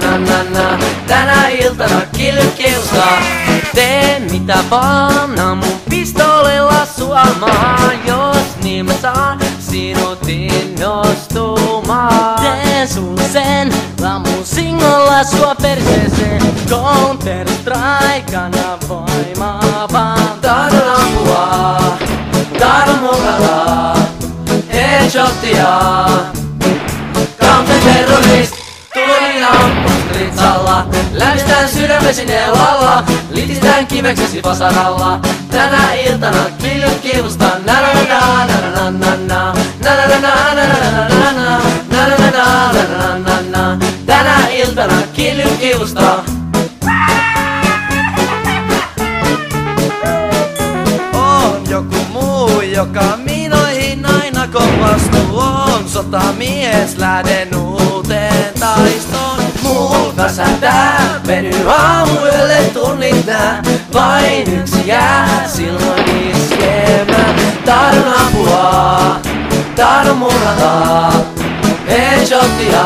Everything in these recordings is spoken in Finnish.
na na na. Tänä iltana killit kiustaa. Tee mitä vaan, mun pistolilla suomaan. Jos niin mä saan sinut innostumaan. Teen sun sen, mun singolla sua perseeseen. Counter Strikeana voimaa vaan. Tahdon ampua, tahdon murhata. Headshottia, Counter terrorist. Tulin ampustrit-salla. Lävistään sydämesi neulalla. Litistään kiveksesi vasaralla. Tänä iltana killit kiustaa. Na na na na na na na. Na na na na na na na na. Na na na na na na na. Tänä iltana killit kiustaa. On joku muu, joka minoihin aina kompastuu. On sotamies, lähden uuteen taistoon. Muut väsähtää, venyy aamuyölle tunnit nää. Vain yksi jää, silloin iskemään. Tahdon apua, tahdon murhata. Headshottia,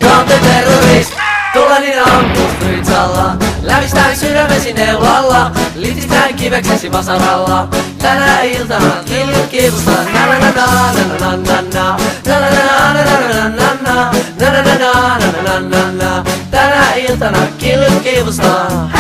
Counter terrorist. Tulenin ampustrit-salla. Lävistään sydämesi neulalla. Litistään kiveksesi vasaralla. Tänä iltana killit kiustaa. Na na na na na na na. Na na na na na na na. Na na na na na na na. Tänä iltana killit kiustaa.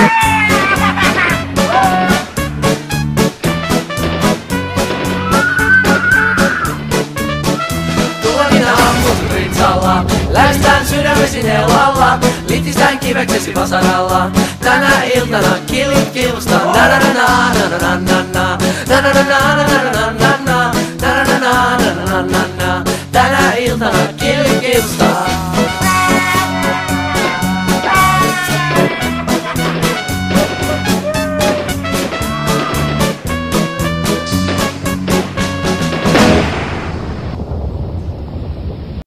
Tulenin ampustrit-salla. Lävistään sydämesi neulalla. Litistään kiveksesi vasaralla. Tänä iltana killit kiustaa. Na na na